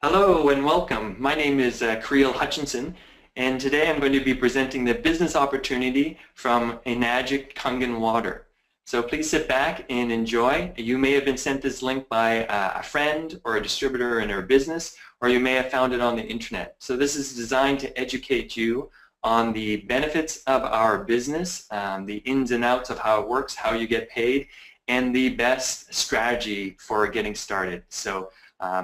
Hello and welcome. My name is Kreel Hutchinson, and today I'm going to be presenting the business opportunity from Enagic Kangen Water. So please sit back and enjoy. You may have been sent this link by a friend or a distributor in our business, or you may have found it on the internet. So this is designed to educate you on the benefits of our business, the ins and outs of how it works, how you get paid, and the best strategy for getting started. So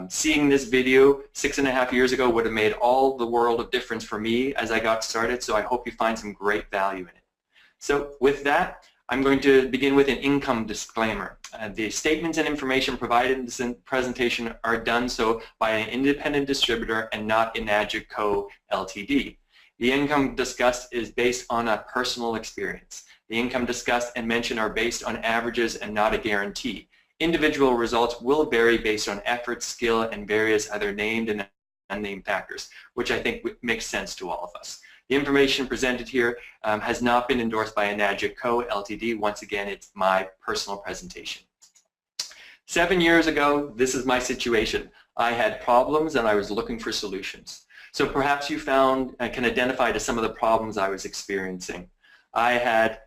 seeing this video 6.5 years ago would have made all the world of difference for me as I got started, so I hope you find some great value in it. So with that, I'm going to begin with an income disclaimer. The statements and information provided in this presentation are done so by an independent distributor and not Enagic Co. Ltd. The income discussed is based on a personal experience. The income discussed and mentioned are based on averages and not a guarantee. Individual results will vary based on effort, skill, and various other named and unnamed factors, which I think makes sense to all of us. The information presented here has not been endorsed by Enagic Co. Ltd. Once again, it's my personal presentation. 7 years ago, this is my situation. I had problems and I was looking for solutions. So perhaps you can identify to some of the problems I was experiencing. I had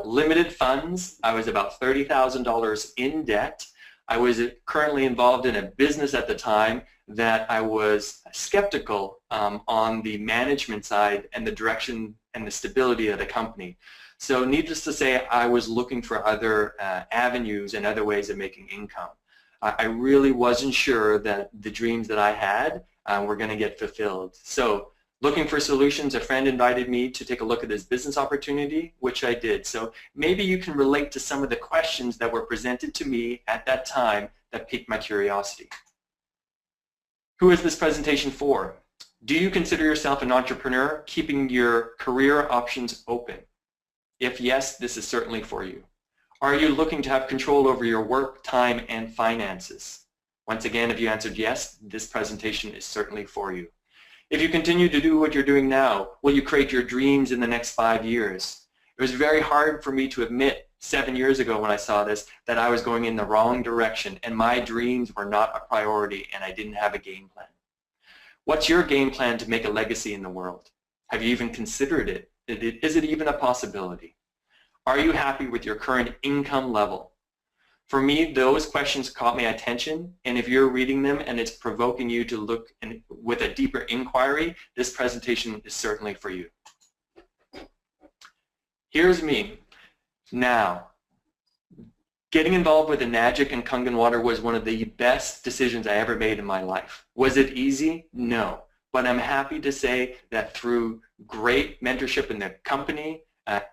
limited funds. I was about $30,000 in debt. I was currently involved in a business at the time that I was skeptical on the management side and the direction and the stability of the company. So needless to say, I was looking for other avenues and other ways of making income. I really wasn't sure that the dreams that I had were going to get fulfilled. So looking for solutions, a friend invited me to take a look at this business opportunity, which I did. So maybe you can relate to some of the questions that were presented to me at that time that piqued my curiosity. Who is this presentation for? Do you consider yourself an entrepreneur, keeping your career options open? If yes, this is certainly for you. Are you looking to have control over your work, time, and finances? Once again, if you answered yes, this presentation is certainly for you. If you continue to do what you're doing now, will you create your dreams in the next 5 years? It was very hard for me to admit 7 years ago when I saw this that I was going in the wrong direction and my dreams were not a priority and I didn't have a game plan. What's your game plan to make a legacy in the world? Have you even considered it? Is it even a possibility? Are you happy with your current income level? For me, those questions caught my attention, and if you're reading them and it's provoking you to look with a deeper inquiry, this presentation is certainly for you. Here's me. Now, getting involved with Enagic and Kangen Water was one of the best decisions I ever made in my life. Was it easy? No. But I'm happy to say that through great mentorship in the company,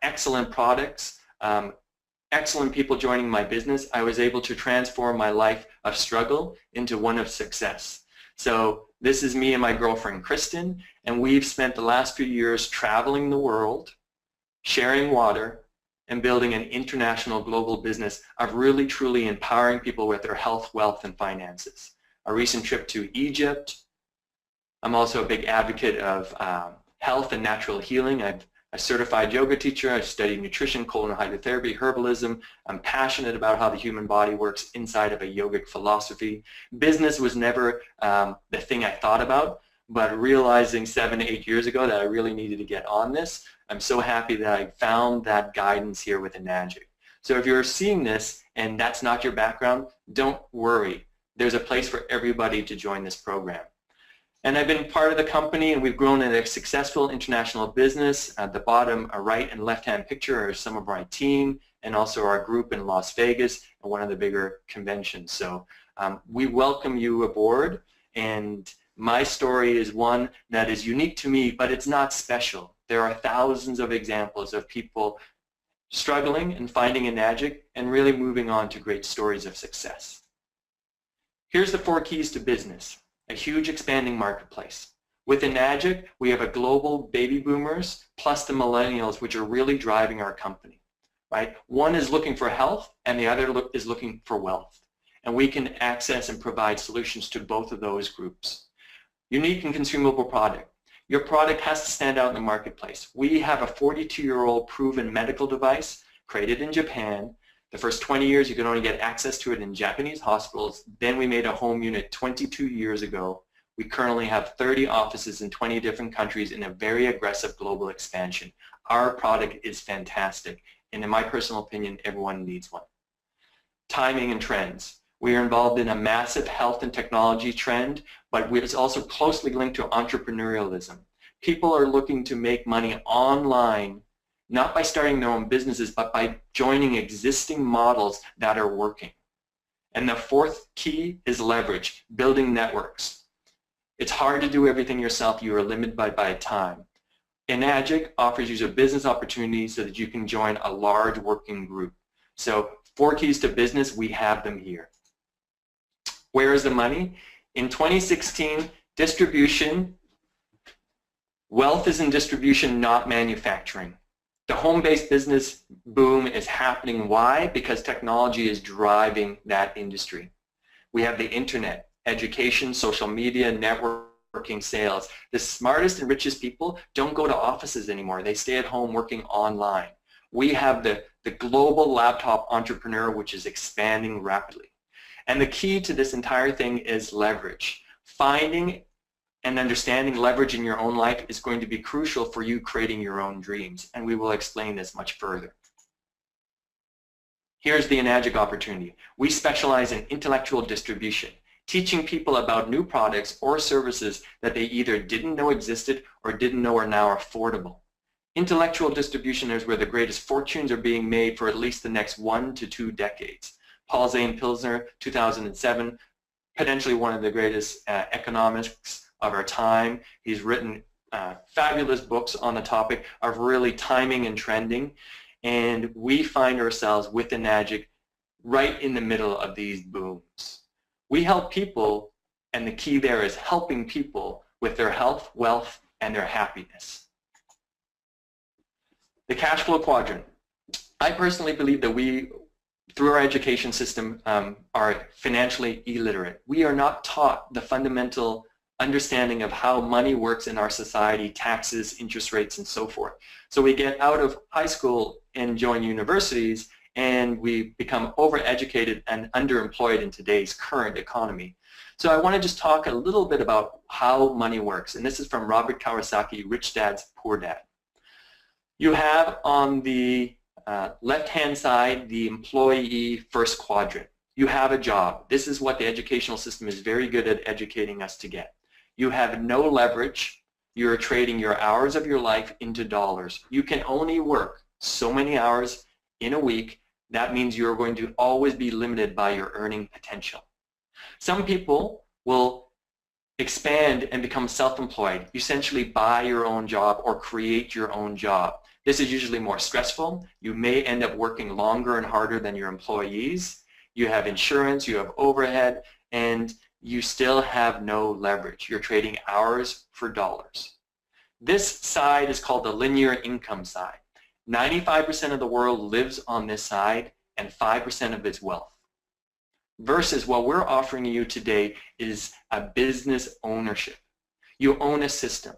excellent products, excellent people joining my business, I was able to transform my life of struggle into one of success. So this is me and my girlfriend Kristen, and we've spent the last few years traveling the world, sharing water, and building an international global business of really truly empowering people with their health, wealth, and finances. A recent trip to Egypt. I'm also a big advocate of health and natural healing. I'm a certified yoga teacher. I studied nutrition, colon hydrotherapy, herbalism. I'm passionate about how the human body works inside of a yogic philosophy. Business was never the thing I thought about, but realizing 7 to 8 years ago that I really needed to get on this, I'm so happy that I found that guidance here with Enagic. So if you're seeing this and that's not your background, don't worry. There's a place for everybody to join this program. And I've been part of the company, and we've grown in a successful international business. At the bottom, a right and left-hand picture are some of my team, and also our group in Las Vegas and one of the bigger conventions. So we welcome you aboard, and my story is one that is unique to me, but it's not special. There are thousands of examples of people struggling and finding Enagic and really moving on to great stories of success. Here's the 4 keys to business. A huge expanding marketplace. With Enagic, we have a global baby boomers plus the millennials, which are really driving our company. Right? One is looking for health and the other is looking for wealth. And we can access and provide solutions to both of those groups. Unique and consumable product. Your product has to stand out in the marketplace. We have a 42-year-old proven medical device created in Japan. The first 20 years, you could only get access to it in Japanese hospitals. Then we made a home unit 22 years ago. We currently have 30 offices in 20 different countries in a very aggressive global expansion. Our product is fantastic, and in my personal opinion, everyone needs one. Timing and trends. We are involved in a massive health and technology trend, but it's also closely linked to entrepreneurialism. People are looking to make money online, not by starting their own businesses, but by joining existing models that are working. And the fourth key is leverage, building networks. It's hard to do everything yourself. You are limited by time. Enagic offers you a business opportunity so that you can join a large working group. So 4 keys to business, we have them here. Where is the money? In 2016, distribution, wealth is in distribution, not manufacturing. The home-based business boom is happening. Why? Because technology is driving that industry. We have the internet, education, social media, networking, sales. The smartest and richest people don't go to offices anymore. They stay at home working online. We have the global laptop entrepreneur, which is expanding rapidly. And the key to this entire thing is leverage. Finding and understanding leverage in your own life is going to be crucial for you creating your own dreams, and we will explain this much further. Here's the Enagic opportunity. We specialize in intellectual distribution, teaching people about new products or services that they either didn't know existed or didn't know are now affordable. Intellectual distribution is where the greatest fortunes are being made for at least the next 1 to 2 decades. Paul Zane Pilsner, 2007, potentially one of the greatest economists of our time. He's written fabulous books on the topic of really timing and trending, and we find ourselves with Enagic right in the middle of these booms. We help people, and the key there is helping people with their health, wealth, and their happiness. The cash flow quadrant. I personally believe that we, through our education system, are financially illiterate. We are not taught the fundamental understanding of how money works in our society, taxes, interest rates, and so forth. So we get out of high school and join universities, and we become overeducated and underemployed in today's current economy. So I want to just talk a little bit about how money works, and this is from Robert Kiyosaki, Rich Dad's Poor Dad. You have on the left-hand side the employee first quadrant. You have a job. This is what the educational system is very good at educating us to get. You have no leverage. You're trading your hours of your life into dollars. You can only work so many hours in a week. That means you're going to always be limited by your earning potential. Some people will expand and become self-employed. You essentially buy your own job or create your own job. This is usually more stressful. You may end up working longer and harder than your employees. You have insurance, you have overhead, and you still have no leverage. You're trading hours for dollars. This side is called the linear income side. 95% of the world lives on this side and 5% of its wealth. Versus what we're offering you today is a business ownership. You own a system,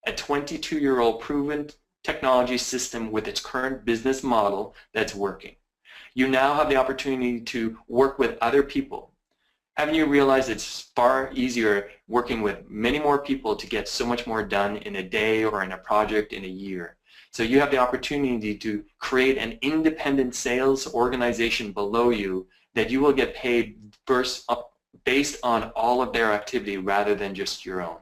a 22-year-old proven technology system with its current business model that's working. You now have the opportunity to work with other people. Haven't you realized it's far easier working with many more people to get so much more done in a day or in a project in a year? So you have the opportunity to create an independent sales organization below you that you will get paid based on all of their activity rather than just your own.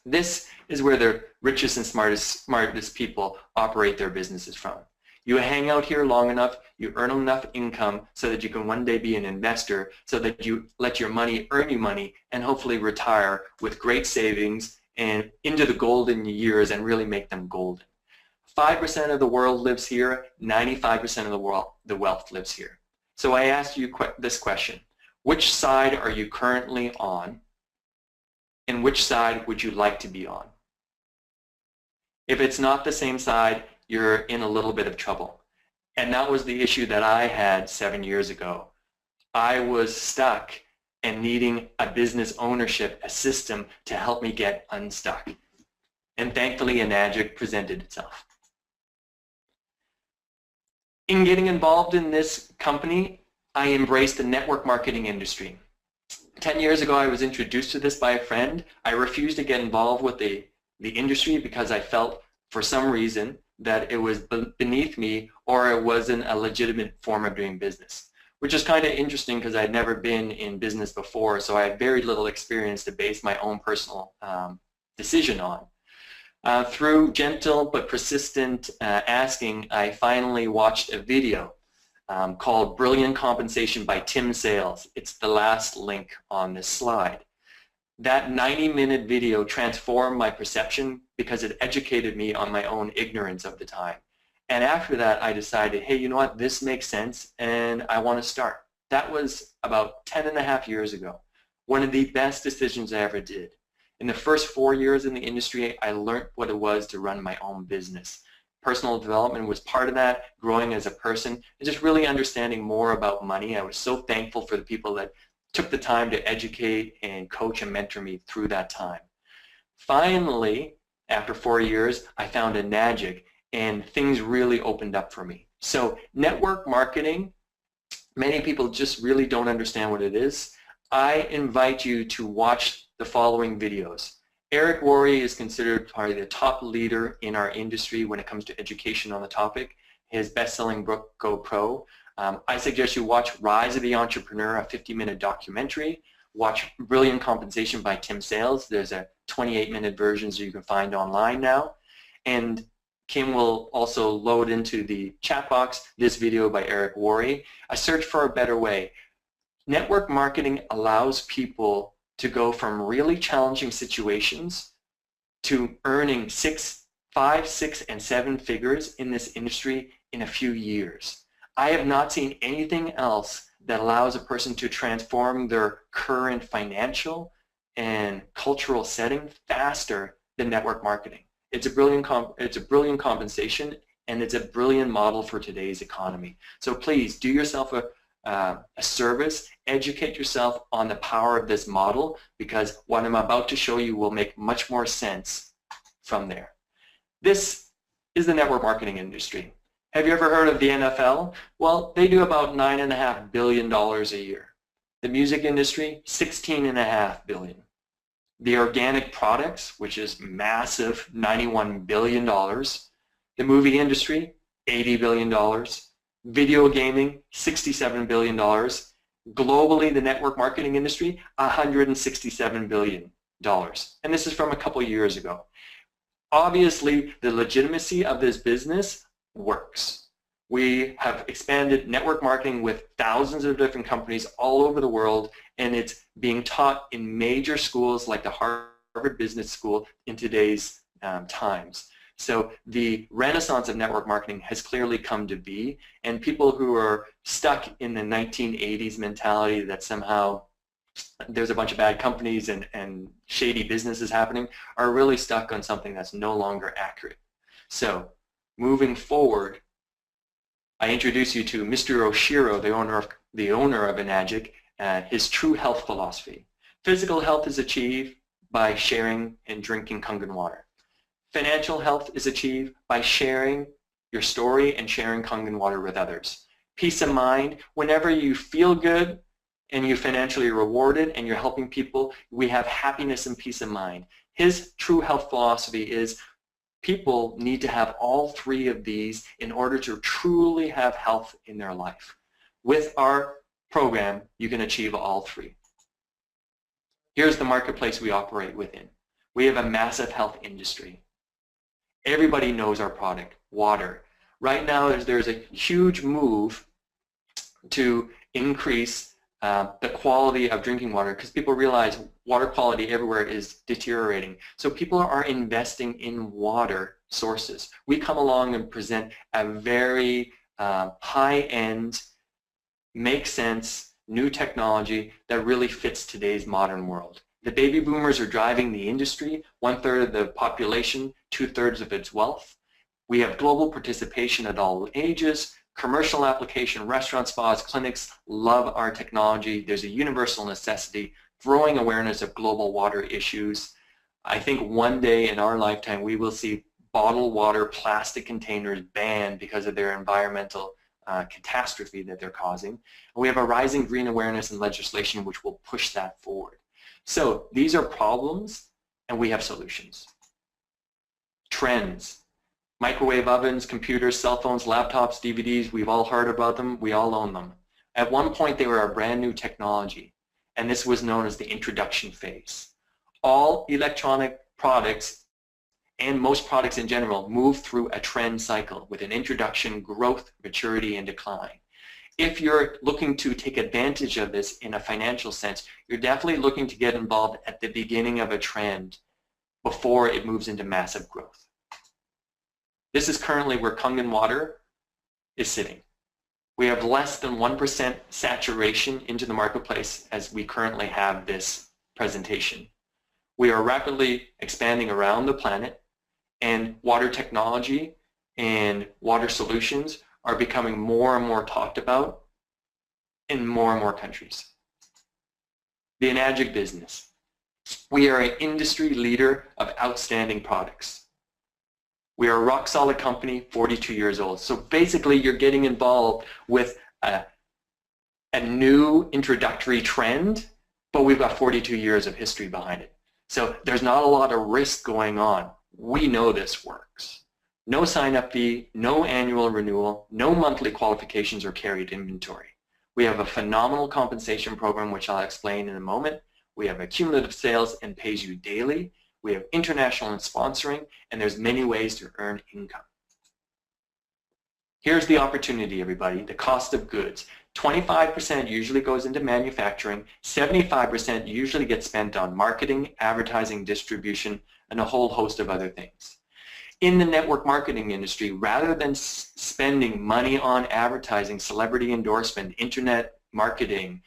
This is where the richest and smartest people operate their businesses from. You hang out here long enough, you earn enough income so that you can one day be an investor, so that you let your money earn you money and hopefully retire with great savings and into the golden years and really make them golden. 5% of the world lives here, 95% of the wealth lives here. So I asked you this question: which side are you currently on, and which side would you like to be on? If it's not the same side, you're in a little bit of trouble. And that was the issue that I had 7 years ago. I was stuck and needing a business ownership, a system to help me get unstuck. And thankfully, Enagic presented itself. In getting involved in this company, I embraced the network marketing industry. 10 years ago, I was introduced to this by a friend. I refused to get involved with the industry because I felt, for some reason, that it was beneath me or it wasn't a legitimate form of doing business, which is kind of interesting because I'd never been in business before, so I had very little experience to base my own personal decision on. Through gentle but persistent asking, I finally watched a video called Brilliant Compensation by Tim Sales. It's the last link on this slide. That 90-minute video transformed my perception because it educated me on my own ignorance of the time. And after that, I decided, hey, you know what, this makes sense and I want to start. That was about 10.5 years ago. One of the best decisions I ever did. In the first 4 years in the industry, I learned what it was to run my own business. Personal development was part of that, growing as a person, and just really understanding more about money. I was so thankful for the people that took the time to educate and coach and mentor me through that time. Finally, after 4 years, I found Enagic, and things really opened up for me. So network marketing, many people just really don't understand what it is. I invite you to watch the following videos. Eric Worre is considered probably the top leader in our industry when it comes to education on the topic. His best-selling book, Go Pro. I suggest you watch Rise of the Entrepreneur, a 50-minute documentary. Watch Brilliant Compensation by Tim Sales. There's a 28-minute version so you can find online now. And Kim will also load into the chat box this video by Eric Worre, A Search for a Better Way. Network marketing allows people to go from really challenging situations to earning 5, 6, and 7 figures in this industry in a few years. I have not seen anything else that allows a person to transform their current financial and cultural setting faster than network marketing. It's a brilliant compensation, and it's a brilliant model for today's economy. So please do yourself a service, educate yourself on the power of this model, because what I'm about to show you will make much more sense from there. This is the network marketing industry. Have you ever heard of the NFL? Well, they do about $9.5 billion a year. The music industry, $16.5 billion. The organic products, which is massive, $91 billion. The movie industry, $80 billion. Video gaming, $67 billion. Globally, the network marketing industry, $167 billion. And this is from a couple years ago. Obviously, the legitimacy of this business works. We have expanded network marketing with thousands of different companies all over the world, and it's being taught in major schools like the Harvard Business School in today's times. So the renaissance of network marketing has clearly come to be, and people who are stuck in the 1980s mentality that somehow there's a bunch of bad companies and shady businesses happening are really stuck on something that's no longer accurate. So moving forward, I introduce you to Mr. Oshiro, the owner of Enagic, his true health philosophy. Physical health is achieved by sharing and drinking Kangen water. Financial health is achieved by sharing your story and sharing Kangen water with others. Peace of mind, whenever you feel good and you're financially rewarded and you're helping people, we have happiness and peace of mind. His true health philosophy is people need to have all 3 of these in order to truly have health in their life. With our program, you can achieve all 3. Here's the marketplace we operate within. We have a massive health industry. Everybody knows our product, water. Right now, there's a huge move to increase the quality of drinking water because people realize water quality everywhere is deteriorating. So people are investing in water sources. We come along and present a very high-end, makes sense, new technology that really fits today's modern world. The baby boomers are driving the industry, 1/3 of the population, 2/3 of its wealth. We have global participation at all ages. Commercial application, restaurant, spas, clinics love our technology. There's a universal necessity, growing awareness of global water issues. I think one day in our lifetime we will see bottled water plastic containers banned because of their environmental catastrophe that they're causing. And we have a rising green awareness and legislation which will push that forward. So these are problems and we have solutions. Trends. Microwave ovens, computers, cell phones, laptops, DVDs, we've all heard about them, we all own them. At one point they were a brand new technology, and this was known as the introduction phase. All electronic products and most products in general move through a trend cycle with an introduction, growth, maturity, and decline. If you're looking to take advantage of this in a financial sense, you're definitely looking to get involved at the beginning of a trend before it moves into massive growth. This is currently where Kangen water is sitting. We have less than 1% saturation into the marketplace as we currently have this presentation. We are rapidly expanding around the planet, and water technology and water solutions are becoming more and more talked about in more and more countries. The Enagic business. We are an industry leader of outstanding products. We are a rock-solid company, 42 years old. So basically, you're getting involved with a new introductory trend, but we've got 42 years of history behind it. So there's not a lot of risk going on. We know this works. No sign-up fee, no annual renewal, no monthly qualifications or carried inventory. We have a phenomenal compensation program, which I'll explain in a moment. We have accumulative sales and pays you daily. We have international and sponsoring, and there's many ways to earn income. Here's the opportunity, everybody, the cost of goods. 25% usually goes into manufacturing, 75% usually gets spent on marketing, advertising, distribution, and a whole host of other things. In the network marketing industry, rather than spending money on advertising, celebrity endorsement, internet marketing,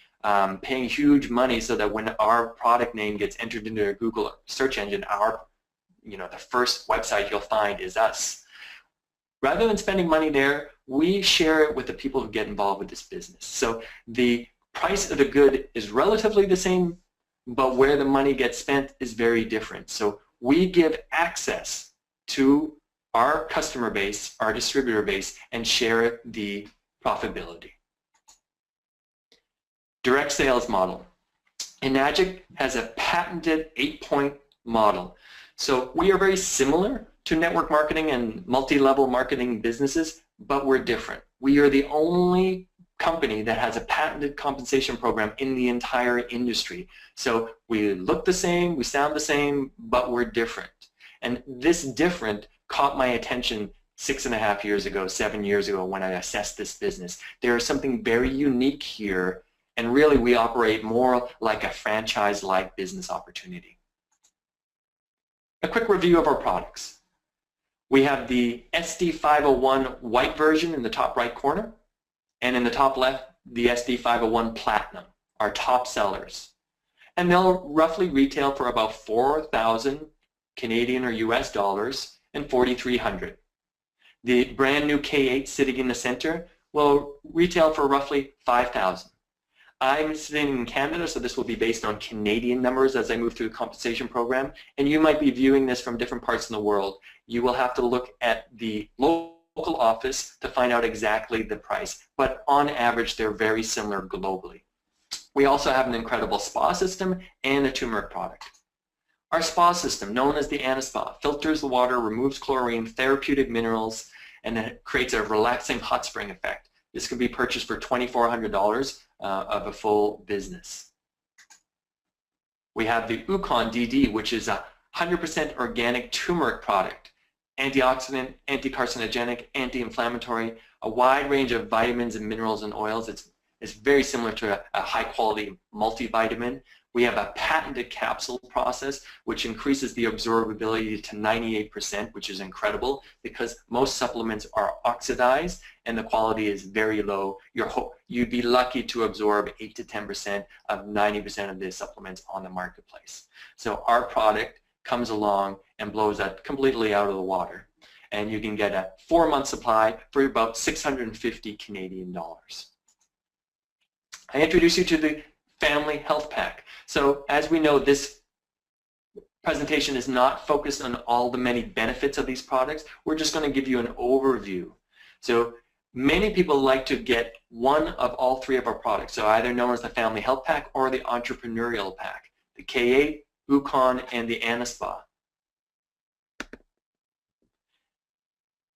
paying huge money so that when our product name gets entered into a Google search engine, the first website you'll find is us. Rather than spending money there, we share it with the people who get involved with this business. So the price of the good is relatively the same, but where the money gets spent is very different. So we give access to our customer base, our distributor base, and share the profitability. Direct sales model. Enagic has a patented 8-point model. So we are very similar to network marketing and multi-level marketing businesses, but we're different. We are the only company that has a patented compensation program in the entire industry. So we look the same, we sound the same, but we're different. And this different caught my attention 6.5 years ago, 7 years ago when I assessed this business. There is something very unique here, and really we operate more like a franchise-like business opportunity. A quick review of our products. We have the SD501 white version in the top right corner, and in the top left, the SD501 Platinum, our top sellers. And they'll roughly retail for about 4,000 Canadian or US dollars and 4,300. The brand new K8 sitting in the center will retail for roughly 5,000. I'm sitting in Canada, so this will be based on Canadian numbers as I move through the compensation program, and you might be viewing this from different parts in the world. You will have to look at the local office to find out exactly the price, but on average they're very similar globally. We also have an incredible spa system and a turmeric product. Our spa system, known as the AnaSpa, filters the water, removes chlorine, therapeutic minerals, and then it creates a relaxing hot spring effect. This can be purchased for $2,400 of a full business. We have the Ukon DD, which is a 100% organic turmeric product, antioxidant, anti-carcinogenic, anti-inflammatory, a wide range of vitamins and minerals and oils. It's very similar to a high-quality multivitamin. We have a patented capsule process which increases the absorbability to 98%, which is incredible because most supplements are oxidized and the quality is very low. You'd be lucky to absorb 8 to 10% of 90% of the supplements on the marketplace. So our product comes along and blows that completely out of the water. And you can get a 4-month supply for about 650 Canadian dollars. I introduce you to the Family Health Pack. So as we know, this presentation is not focused on all the many benefits of these products. We're just going to give you an overview. So Many people like to get one of all three of our products, so either known as the Family Health Pack or the Entrepreneurial Pack, the K8, Ukon, and the Anaspa.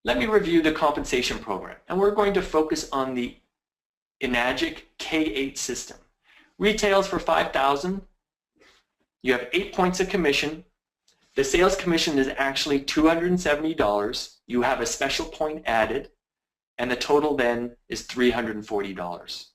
Let me review the compensation program, and we're going to focus on the Enagic K8 system. Retails for $5,000. You have 8 points of commission. The sales commission is actually $270. You have a special point added, and the total then is $340.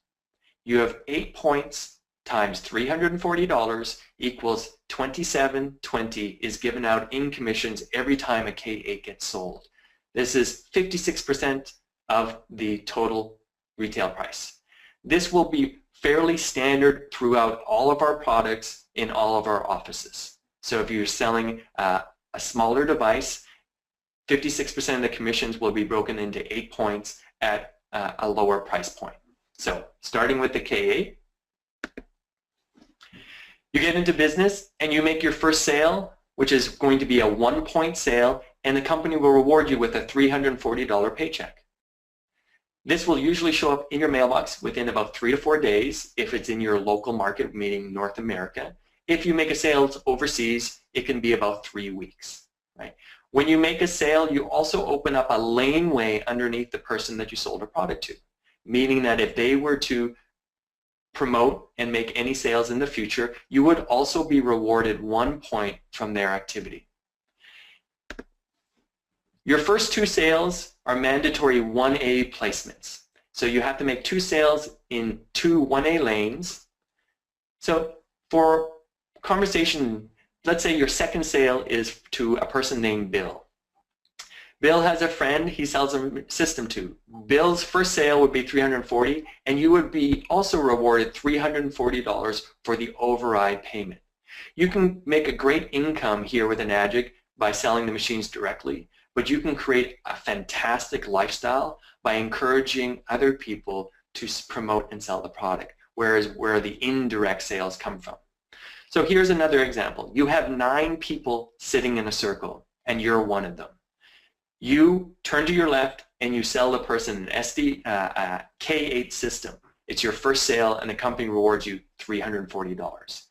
You have 8 points times $340 equals $27.20 is given out in commissions every time a K8 gets sold. This is 56% of the total retail price. This will be fairly standard throughout all of our products in all of our offices. So if you're selling a smaller device, 56% of the commissions will be broken into 8 points at a lower price point. So starting with the K8, you get into business and you make your first sale, which is going to be a 1-point sale, and the company will reward you with a $340 paycheck. This will usually show up in your mailbox within about 3 to 4 days if it's in your local market, meaning North America. If you make a sale overseas, it can be about 3 weeks. Right? When you make a sale, you also open up a laneway underneath the person that you sold a product to, meaning that if they were to promote and make any sales in the future, you would also be rewarded 1 point from their activity. Your first 2 sales are mandatory 1A placements. So you have to make 2 sales in 2 1A lanes. So for conversation, let's say your second sale is to a person named Bill. Bill has a friend he sells a system to. Bill's first sale would be $340, and you would be also rewarded $340 for the override payment. You can make a great income here with Enagic by selling the machines directly, but you can create a fantastic lifestyle by encouraging other people to promote and sell the product, whereas where the indirect sales come from. So here's another example. You have 9 people sitting in a circle, and you're one of them. You turn to your left and you sell the person an K8 system. It's your first sale, and the company rewards you $340.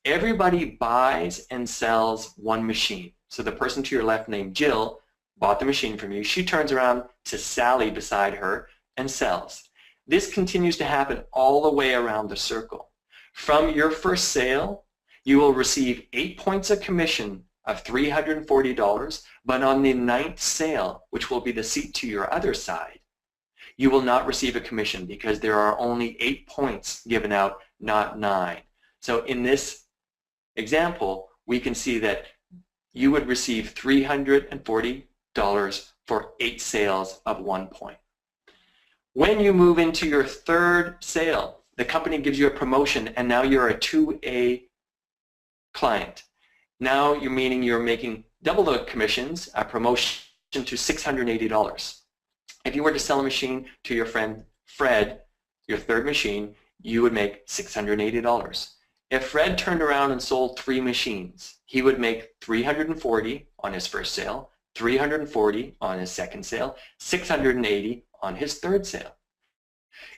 Everybody buys and sells one machine. So the person to your left named Jill bought the machine from you. She turns around to Sally beside her and sells. This continues to happen all the way around the circle. From your first sale, you will receive 8 points of commission of $340, but on the 9th sale, which will be the seat to your other side, you will not receive a commission because there are only 8 points given out, not 9. So in this example, we can see that you would receive $340 for 8 sales of 1 point. When you move into your third sale, the company gives you a promotion, and now you're a 2A client. Now you're meaning you're making double the commissions, a promotion to $680. If you were to sell a machine to your friend Fred, your third machine, you would make $680. If Fred turned around and sold 3 machines, he would make $340 on his first sale, $340 on his second sale, $680 on his third sale.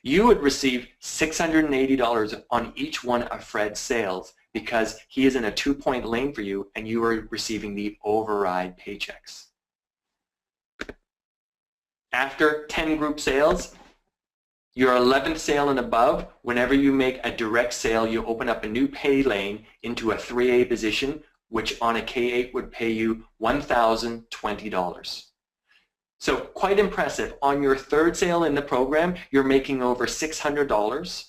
You would receive $680 on each one of Fred's sales because he is in a 2-point lane for you, and you are receiving the override paychecks. After 10 group sales, your 11th sale and above, whenever you make a direct sale, you open up a new pay lane into a 3A position, which on a K8 would pay you $1,020. So quite impressive. On your third sale in the program, you're making over $600.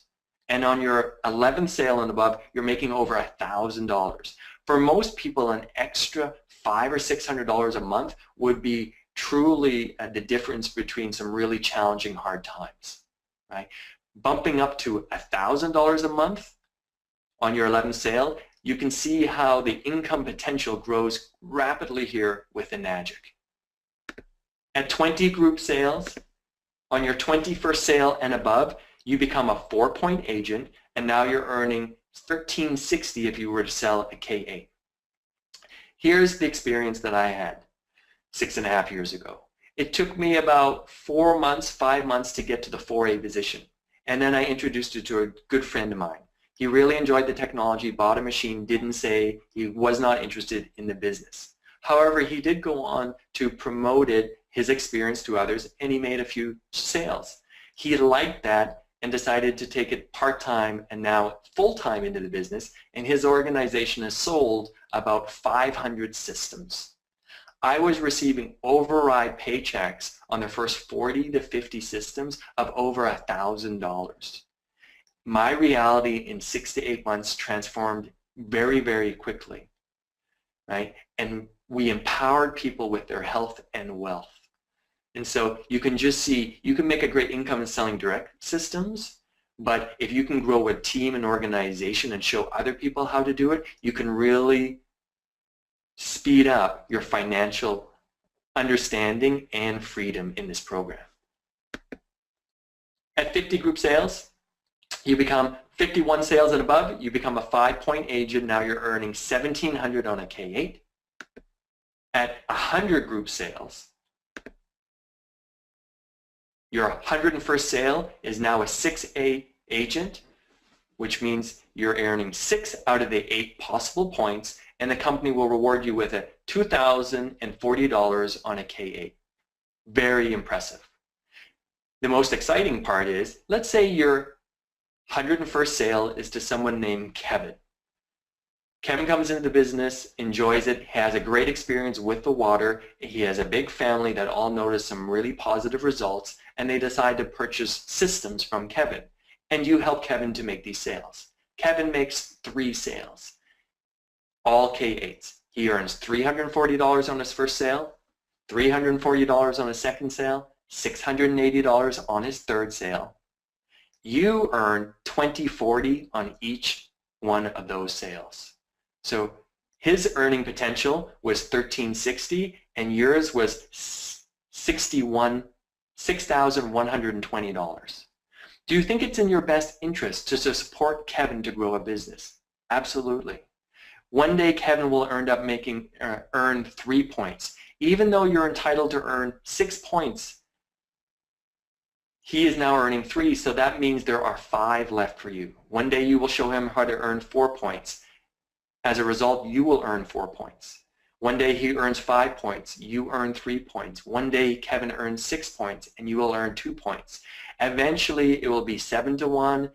And on your 11th sale and above, you're making over $1,000. For most people, an extra $500 or $600 a month would be truly the difference between some really challenging hard times. Right? Bumping up to $1,000 a month on your 11th sale, you can see how the income potential grows rapidly here with Enagic. At 20 group sales, on your 21st sale and above, you become a 4-point agent, and now you're earning $1,360 if you were to sell a K8. Here's the experience that I had 6.5 years ago. It took me about 4 months, 5 months to get to the 4A position. And then I introduced it to a good friend of mine. He really enjoyed the technology, bought a machine, didn't say he was not interested in the business. However, he did go on to promote his experience to others, and he made a few sales. He liked that and decided to take it part-time and now full-time into the business, and his organization has sold about 500 systems. I was receiving override paychecks on the first 40 to 50 systems of over $1,000. My reality in 6 to 8 months transformed very, very quickly, right? And we empowered people with their health and wealth. And so you can just see, you can make a great income in selling direct systems, but if you can grow a team and organization and show other people how to do it, you can really speed up your financial understanding and freedom in this program. At 50 group sales, you become 51 sales and above, you become a 5-point agent. Now you're earning $1,700 on a K8. At 100 group sales, your 101st sale is now a 6A agent, which means you're earning 6 out of the 8 possible points, and the company will reward you with a $2,040 on a K8. Very impressive. The most exciting part is, let's say your 101st sale is to someone named Kevin. Kevin comes into the business, enjoys it, has a great experience with the water. He has a big family that all notice some really positive results, and they decide to purchase systems from Kevin. And you help Kevin to make these sales. Kevin makes 3 sales, all K8s. He earns $340 on his first sale, $340 on his second sale, $680 on his third sale. You earn $2,040 on each one of those sales. So his earning potential was $1,360 and yours was $6,120. Do you think it's in your best interest to support Kevin to grow a business? Absolutely. One day Kevin will earn 3 points. Even though you're entitled to earn 6 points, he is now earning 3, so that means there are 5 left for you. One day you will show him how to earn 4 points. As a result, you will earn 4 points. One day he earns 5 points, you earn 3 points. One day Kevin earns 6 points and you will earn 2 points. Eventually it will be 7 to 1,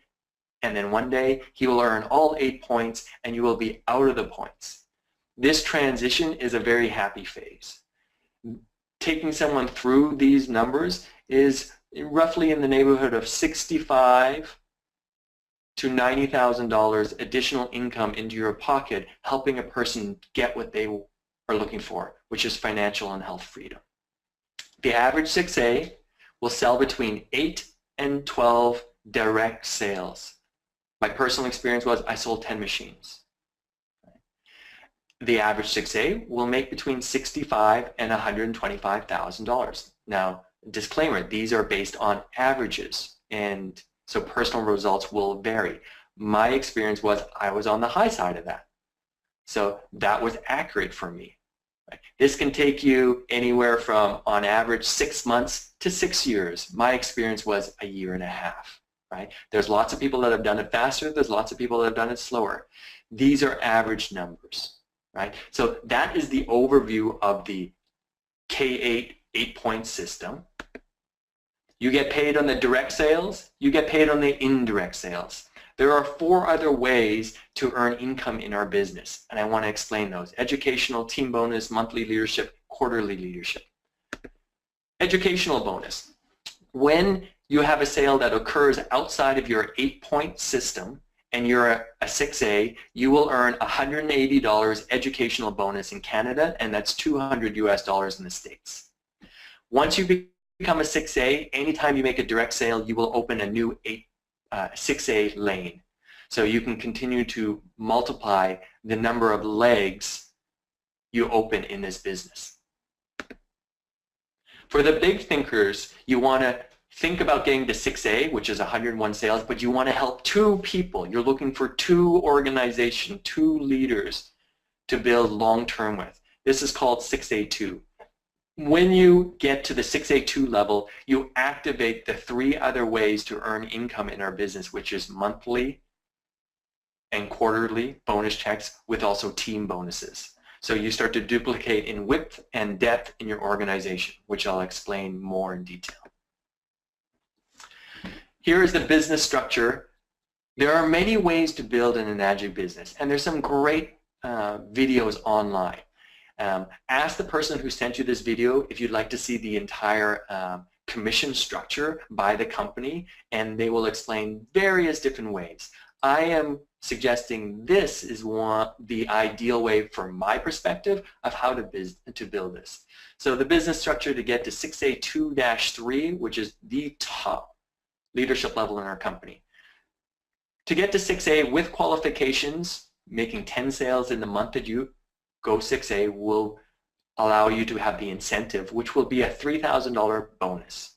and then one day he will earn all 8 points and you will be out of the points. This transition is a very happy phase. Taking someone through these numbers is roughly in the neighborhood of $65,000 to $90,000 additional income into your pocket, helping a person get what they are looking for, which is financial and health freedom. The average 6A will sell between 8 and 12 direct sales. My personal experience was I sold 10 machines. The average 6A will make between $65,000 and $125,000. Now, disclaimer, these are based on averages, and so personal results will vary. My experience was I was on the high side of that. So that was accurate for me. Right? This can take you anywhere from, on average, 6 months to 6 years. My experience was a year and a half. Right? There's lots of people that have done it faster. There's lots of people that have done it slower. These are average numbers. Right? So that is the overview of the K8 8-point system. You get paid on the direct sales, you get paid on the indirect sales. There are 4 other ways to earn income in our business, and I want to explain those. Educational, team bonus, monthly leadership, quarterly leadership. Educational bonus. When you have a sale that occurs outside of your 8-point system and you're a 6A, you will earn $180 educational bonus in Canada, and that's $200 US in the States. Once you become a 6A, anytime you make a direct sale, you will open a new 6A lane. So you can continue to multiply the number of legs you open in this business. For the big thinkers, you want to think about getting to 6A, which is 101 sales, but you want to help 2 people. You're looking for 2 organizations, 2 leaders to build long-term with. This is called 6A2. When you get to the 6A2 level, you activate the 3 other ways to earn income in our business, which is monthly and quarterly bonus checks with also team bonuses. So you start to duplicate in width and depth in your organization, which I'll explain more in detail. Here is the business structure. There are many ways to build an Enagic business, and there's some great videos online. Ask the person who sent you this video if you'd like to see the entire commission structure by the company, and they will explain various different ways. I am suggesting this is the ideal way from my perspective of how to build this. So the business structure to get to 6A2-3, which is the top leadership level in our company. To get to 6A with qualifications, making 10 sales in the month that you go 6A will allow you to have the incentive, which will be a $3,000 bonus.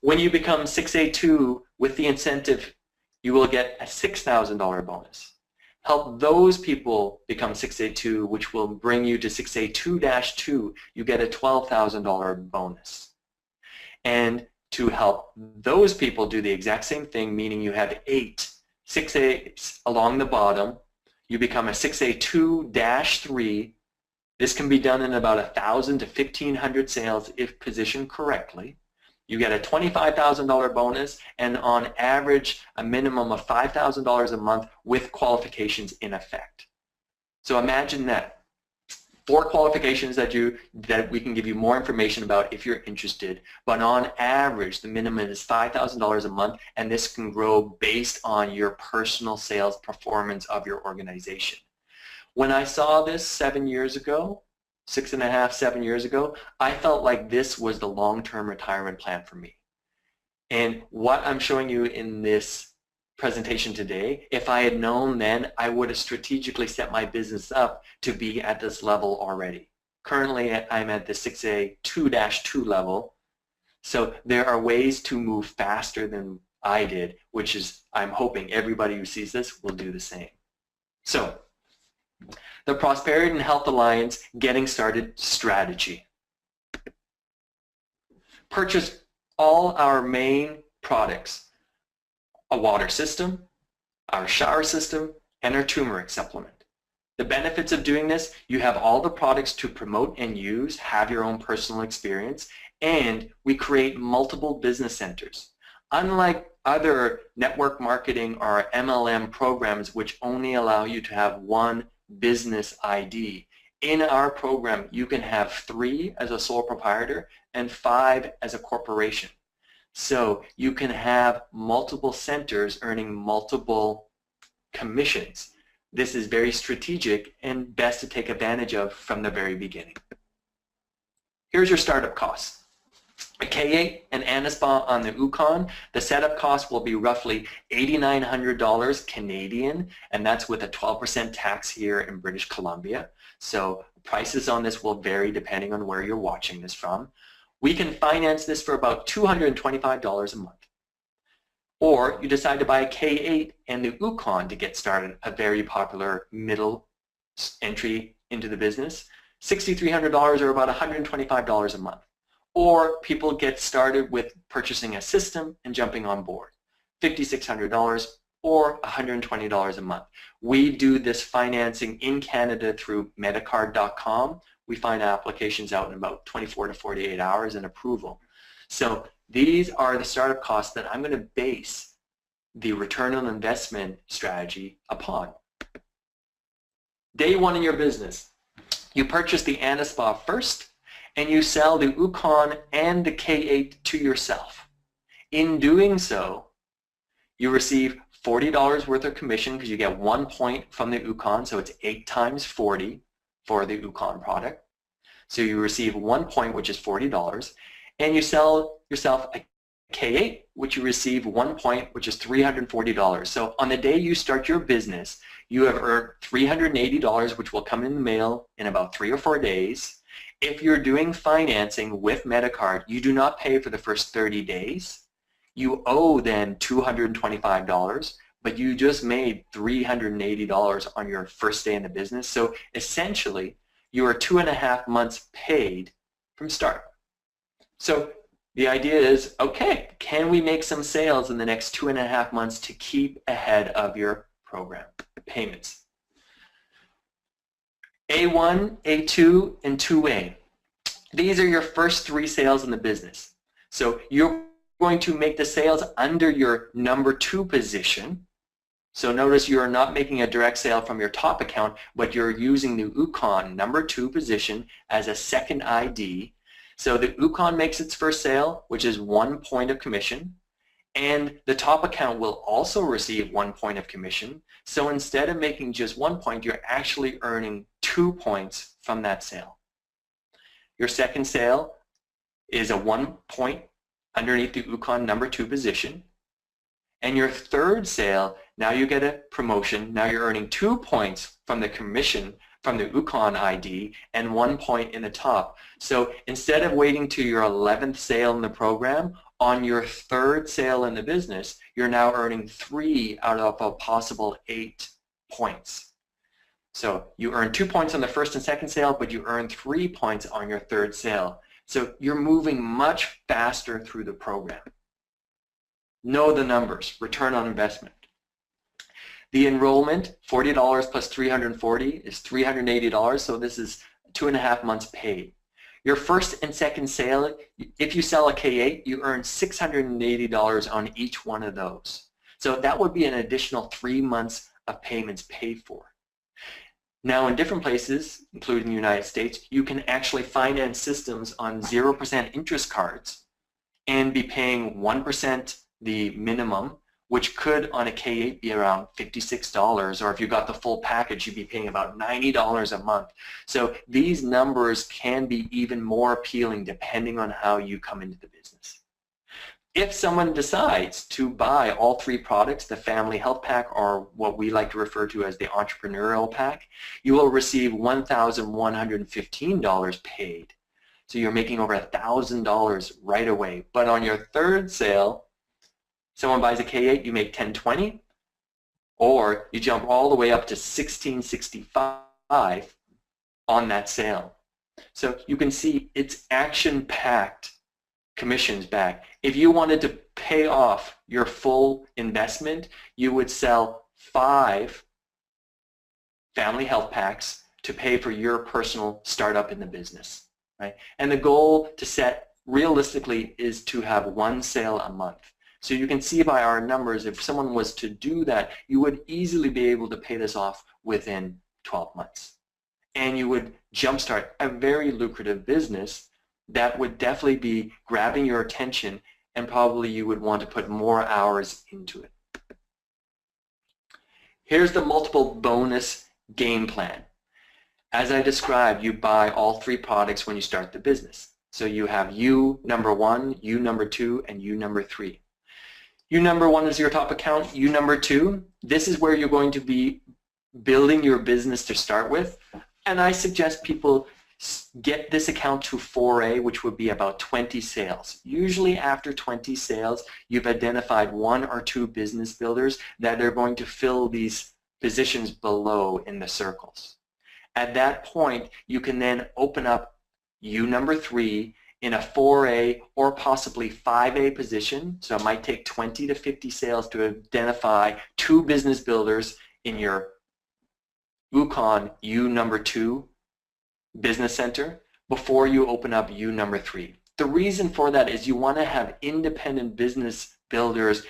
When you become 6A2 with the incentive, you will get a $6,000 bonus. Help those people become 6A2, which will bring you to 6A2-2, you get a $12,000 bonus. And to help those people do the exact same thing, meaning you have 8 6As along the bottom, you become a 6A2-3. This can be done in about 1,000 to 1,500 sales if positioned correctly. You get a $25,000 bonus, and on average, a minimum of $5,000 a month with qualifications in effect. So imagine that. 4 qualifications that we can give you more information about if you're interested, but on average, the minimum is $5,000 a month, and this can grow based on your personal sales performance of your organization. When I saw this 7 years ago, 6.5, 7 years ago, I felt like this was the long-term retirement plan for me. And what I'm showing you in this presentation today, if I had known then, I would have strategically set my business up to be at this level already. Currently, I'm at the 6A2-2 level, so there are ways to move faster than I did, which is, I'm hoping everybody who sees this will do the same. So, the Prosperity and Health Alliance Getting Started Strategy. Purchase all our main products: a water system, our shower system, and our turmeric supplement. The benefits of doing this: you have all the products to promote and use, have your own personal experience, and we create multiple business centers. Unlike other network marketing or MLM programs which only allow you to have one business ID, in our program you can have 3 as a sole proprietor and 5 as a corporation. So you can have multiple centers earning multiple commissions. This is very strategic and best to take advantage of from the very beginning. Here's your startup costs. A K8 and Anaspa on the Yukon, the setup cost will be roughly $8,900 Canadian, and that's with a 12% tax here in British Columbia. So prices on this will vary depending on where you're watching this from. We can finance this for about $225 a month. Or you decide to buy a K8 and the Yukon to get started, a very popular middle entry into the business, $6,300 or about $125 a month. Or people get started with purchasing a system and jumping on board, $5,600 or $120 a month. We do this financing in Canada through Medicard.com. We find applications out in about 24 to 48 hours and approval. So these are the startup costs that I'm going to base the return on investment strategy upon. Day 1 in your business, you purchase the Anaspa first, and you sell the Yukon and the K8 to yourself. In doing so, you receive $40 worth of commission because you get 1 point from the Yukon, so it's 8 times 40 for the Yukon product. So you receive 1 point, which is $40, and you sell yourself a K8, which you receive 1 point, which is $340. So on the day you start your business, you have earned $380, which will come in the mail in about 3 or 4 days. If you're doing financing with Medicard, you do not pay for the first 30 days. You owe then $225, but you just made $380 on your first day in the business. So essentially, you are 2.5 months paid from start. So the idea is, okay, can we make some sales in the next 2.5 months to keep ahead of your program payments? A1, A2, and 2A. These are your first 3 sales in the business. So you're going to make the sales under your number 2 position. So notice you are not making a direct sale from your top account, but you're using the UConn number 2 position as a second ID. So the UConn makes its first sale, which is 1 point of commission, and the top account will also receive 1 point of commission. So instead of making just 1 point, you're actually earning 2 points from that sale. Your second sale is a 1 point underneath the UConn number 2 position. And your third sale, now you get a promotion. Now you're earning 2 points from the commission from the UConn ID and 1 point in the top. So instead of waiting to your 11th sale in the program, on your third sale in the business, you're now earning 3 out of a possible 8 points. So you earn 2 points on the first and second sale, but you earn 3 points on your third sale. So you're moving much faster through the program. Know the numbers, return on investment. The enrollment, $40 plus $340 is $380, so this is 2.5 months paid. Your first and second sale, if you sell a K8, you earn $680 on each one of those. So that would be an additional 3 months of payments paid for. Now in different places, including the United States, you can actually finance systems on 0% interest cards and be paying 1% the minimum, which could on a K8 be around $56, or if you got the full package, you'd be paying about $90 a month. So these numbers can be even more appealing depending on how you come into the business. If someone decides to buy all 3 products, the Family Health Pack, or what we like to refer to as the Entrepreneurial Pack, you will receive $1,115 paid. So you're making over $1,000 right away. But on your third sale, someone buys a K8, you make $1,020, or you jump all the way up to $1,665 on that sale. So you can see it's action-packed commissions back. If you wanted to pay off your full investment, you would sell 5 family health packs to pay for your personal startup in the business, right? And the goal to set realistically is to have 1 sale a month. So you can see by our numbers, if someone was to do that, you would easily be able to pay this off within 12 months. And you would jumpstart a very lucrative business that would definitely be grabbing your attention, and probably you would want to put more hours into it. Here's the multiple bonus game plan. As I described, you buy all 3 products when you start the business. So you have U number 1, U number 2, and U number 3. U number 1 is your top account. U number 2, this is where you're going to be building your business to start with. And I suggest people get this account to 4A, which would be about 20 sales. Usually after 20 sales, you've identified 1 or 2 business builders that are going to fill these positions below in the circles. At that point, you can then open up U number 3 in a 4A or possibly 5A position. So it might take 20 to 50 sales to identify 2 business builders in your UConn U number 2 business center before you open up U number 3. The reason for that is you want to have independent business builders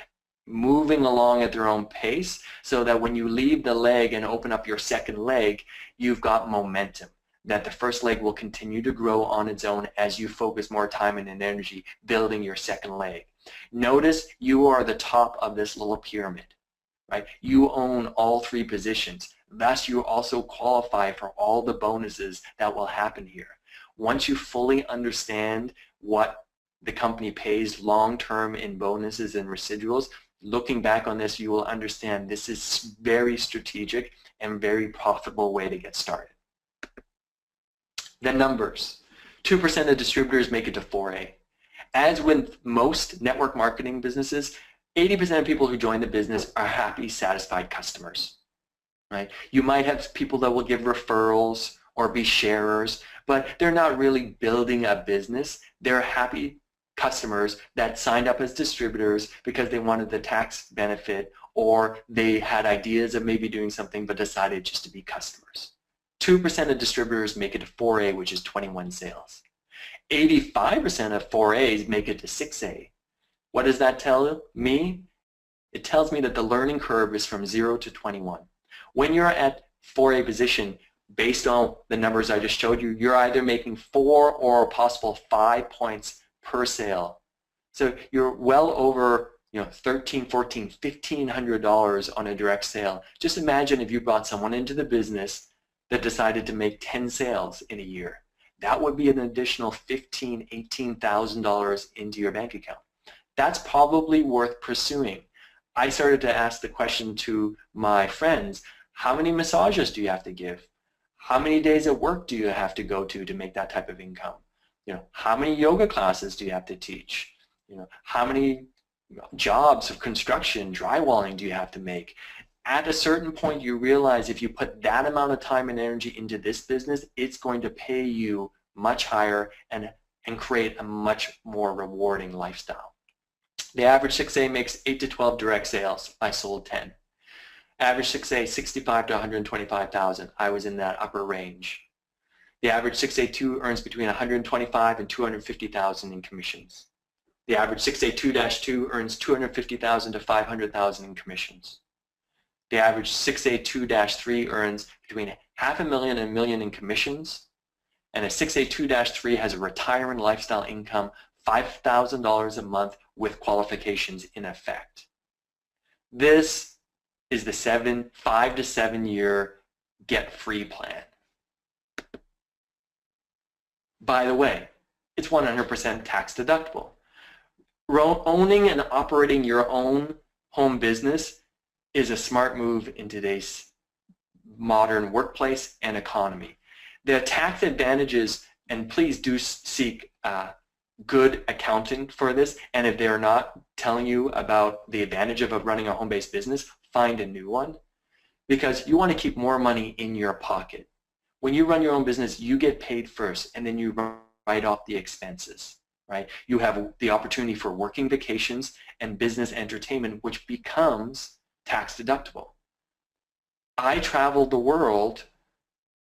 moving along at their own pace, so that when you leave the leg and open up your second leg, you've got momentum, that the first leg will continue to grow on its own as you focus more time and energy building your second leg. Notice you are the top of this little pyramid, right? You own all 3 positions. Thus, you also qualify for all the bonuses that will happen here. Once you fully understand what the company pays long-term in bonuses and residuals, looking back on this, you will understand this is very strategic and very profitable way to get started. The numbers. 2% of distributors make it to 4A. As with most network marketing businesses, 80% of people who join the business are happy, satisfied customers. Right? You might have people that will give referrals or be sharers, but they're not really building a business. They're happy customers that signed up as distributors because they wanted the tax benefit, or they had ideas of maybe doing something but decided just to be customers. 2% of distributors make it to 4A, which is 21 sales. 85% of 4As make it to 6A. What does that tell me? It tells me that the learning curve is from 0 to 21. When you're at 4A position, based on the numbers I just showed you, you're either making 4 or a possible 5 points per sale. So you're well over, $1,300, $1,400, $1,500 on a direct sale. Just imagine if you brought someone into the business that decided to make 10 sales in a year. That would be an additional $15,000, $18,000 into your bank account. That's probably worth pursuing. I started to ask the question to my friends, how many massages do you have to give? How many days at work do you have to go to make that type of income? How many yoga classes do you have to teach? How many jobs of construction, drywalling do you have to make? At a certain point, you realize if you put that amount of time and energy into this business, it's going to pay you much higher and create a much more rewarding lifestyle. The average 6A makes 8 to 12 direct sales. I sold 10. Average 6A, 65 to 125,000. I was in that upper range. The average 6A2 earns between 125 and 250,000 in commissions. The average 6A2-2 earns 250,000 to 500,000 in commissions. The average 6A2-3 earns between $500,000 and $1 million in commissions, and a 6A2-3 has a retirement lifestyle income, $5,000 a month with qualifications in effect. This is the 5 to 7 year get free plan. By the way, it's 100% tax deductible. Owning and operating your own home business is a smart move in today's modern workplace and economy. The tax advantages, and please do seek good accounting for this, and if they're not telling you about the advantage of running a home-based business, find a new one, because you want to keep more money in your pocket. When you run your own business, you get paid first, and then you write off the expenses, right? You have the opportunity for working vacations and business entertainment, which becomes tax deductible. I traveled the world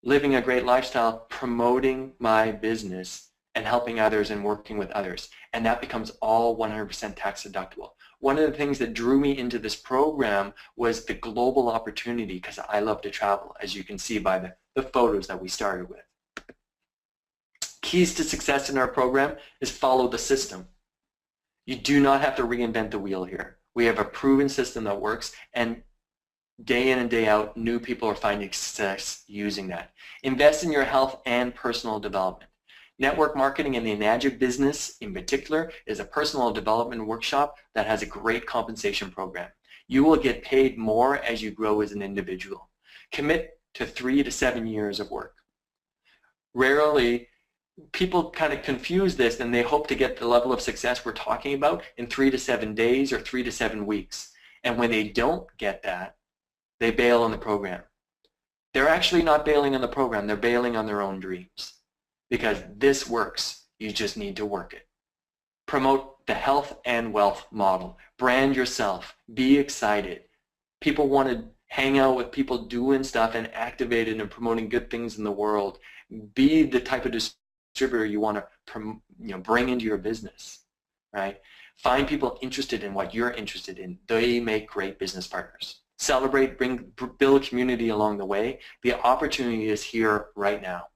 living a great lifestyle, promoting my business and helping others and working with others, and that becomes all 100% tax deductible. One of the things that drew me into this program was the global opportunity, because I love to travel, as you can see by the photos that we started with. Keys to success in our program is follow the system. You do not have to reinvent the wheel here. We have a proven system that works, and day in and day out, new people are finding success using that. Invest in your health and personal development. Network marketing and the Enagic business in particular is a personal development workshop that has a great compensation program. You will get paid more as you grow as an individual. Commit to 3 to 7 years of work. Rarely, people kind of confuse this and they hope to get the level of success we're talking about in 3 to 7 days or 3 to 7 weeks. And when they don't get that, they bail on the program. They're actually not bailing on the program, they're bailing on their own dreams. Because this works, you just need to work it. Promote the health and wealth model. Brand yourself. Be excited. People want to hang out with people doing stuff and activated and promoting good things in the world. Be the type of distributor you want to bring into your business, right? Find people interested in what you're interested in. They make great business partners. Celebrate, build community along the way. The opportunity is here right now.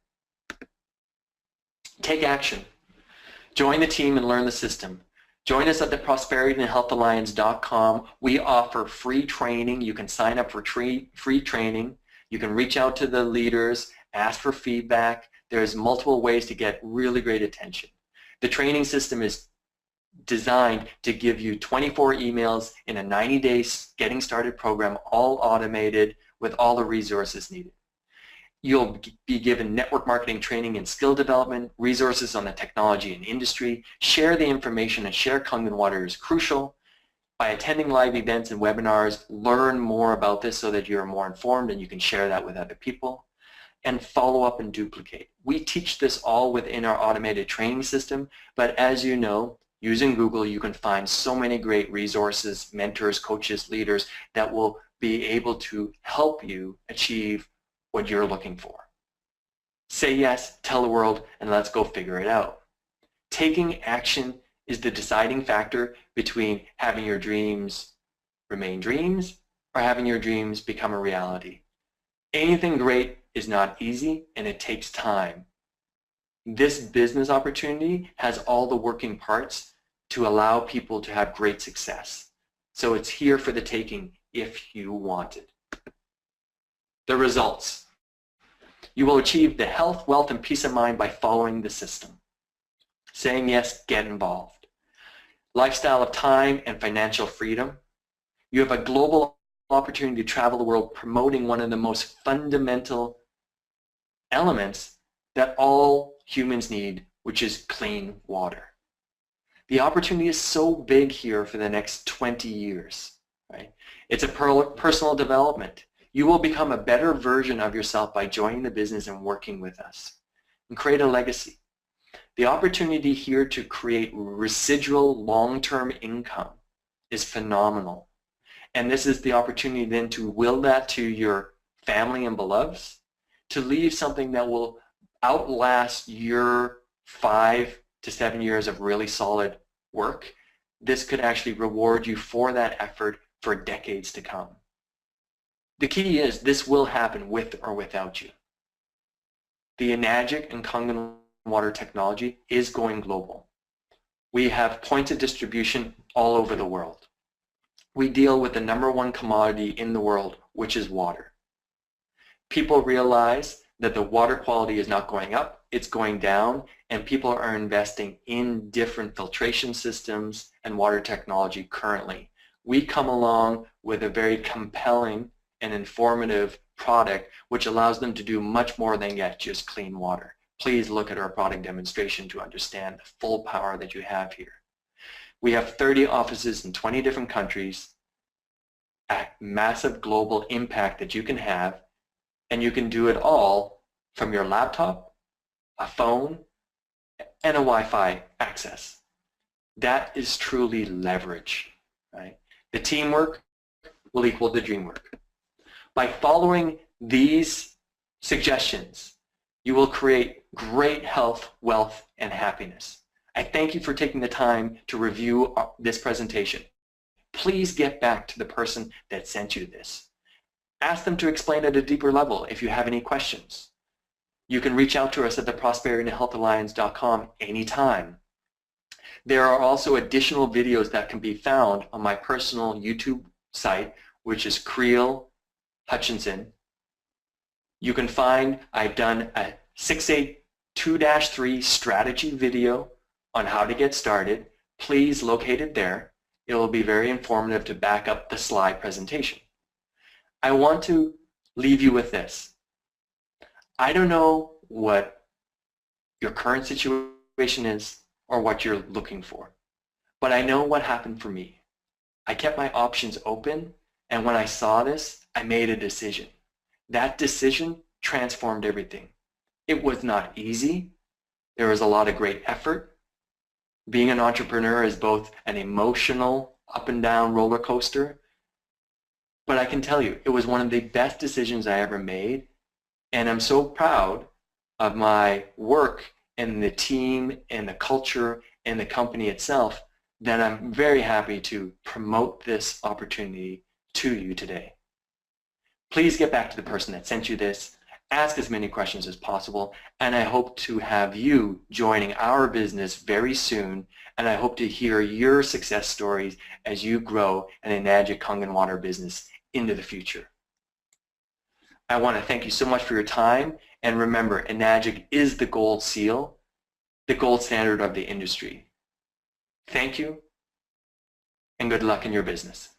Take action. Join the team and learn the system. Join us at the prosperityandhealthalliance.com. We offer free training. You can sign up for free training. You can reach out to the leaders, ask for feedback. There's multiple ways to get really great attention. The training system is designed to give you 24 emails in a 90-day getting started program, all automated with all the resources needed. You'll be given network marketing training and skill development, resources on the technology and industry. Share the information, and share Kangen water is crucial. By attending live events and webinars, learn more about this so that you're more informed and you can share that with other people. and follow up and duplicate. We teach this all within our automated training system, but as you know, using Google, you can find so many great resources, mentors, coaches, leaders that will be able to help you achieve what you're looking for. Say yes, tell the world, and let's go figure it out. Taking action is the deciding factor between having your dreams remain dreams or having your dreams become a reality. Anything great is not easy, and it takes time. This business opportunity has all the working parts to allow people to have great success. So it's here for the taking if you want it. The results. You will achieve the health, wealth, and peace of mind by following the system. Saying yes, get involved. Lifestyle of time and financial freedom. You have a global opportunity to travel the world promoting one of the most fundamental elements that all humans need, which is clean water. The opportunity is so big here for the next 20 years, right? It's a personal development. You will become a better version of yourself by joining the business and working with us and create a legacy. The opportunity here to create residual long-term income is phenomenal. And this is the opportunity then to will that to your family and beloveds, to leave something that will outlast your 5 to 7 years of really solid work. This could actually reward you for that effort for decades to come. The key is this will happen with or without you. The Enagic and Kangen water technology is going global. We have points of distribution all over the world. We deal with the #1 commodity in the world, which is water. People realize that the water quality is not going up, it's going down, and people are investing in different filtration systems and water technology currently. We come along with a very compelling and informative product which allows them to do much more than get just clean water. Please look at our product demonstration to understand the full power that you have here. We have 30 offices in 20 different countries, a massive global impact that you can have, and you can do it all from your laptop, a phone, and a Wi-Fi access. That is truly leverage, right? The teamwork will equal the dream work. By following these suggestions, you will create great health, wealth, and happiness. I thank you for taking the time to review this presentation. Please get back to the person that sent you this. Ask them to explain at a deeper level if you have any questions. You can reach out to us at theprosperityandhealthalliance.com anytime. There are also additional videos that can be found on my personal YouTube site, which is Kreel Hutchinson. You can find I've done a 682-3 strategy video on how to get started. Please locate it there. It will be very informative to back up the slide presentation. I want to leave you with this. I don't know what your current situation is or what you're looking for, but I know what happened for me. I kept my options open, and when I saw this, I made a decision. That decision transformed everything. It was not easy. There was a lot of great effort. Being an entrepreneur is both an emotional up and down roller coaster, but I can tell you it was one of the best decisions I ever made, and I'm so proud of my work and the team and the culture and the company itself that I'm very happy to promote this opportunity to you today. Please get back to the person that sent you this. Ask as many questions as possible, and I hope to have you joining our business very soon, and I hope to hear your success stories as you grow an Enagic Kangen water business into the future. I want to thank you so much for your time, and remember, Enagic is the gold seal, the gold standard of the industry. Thank you, and good luck in your business.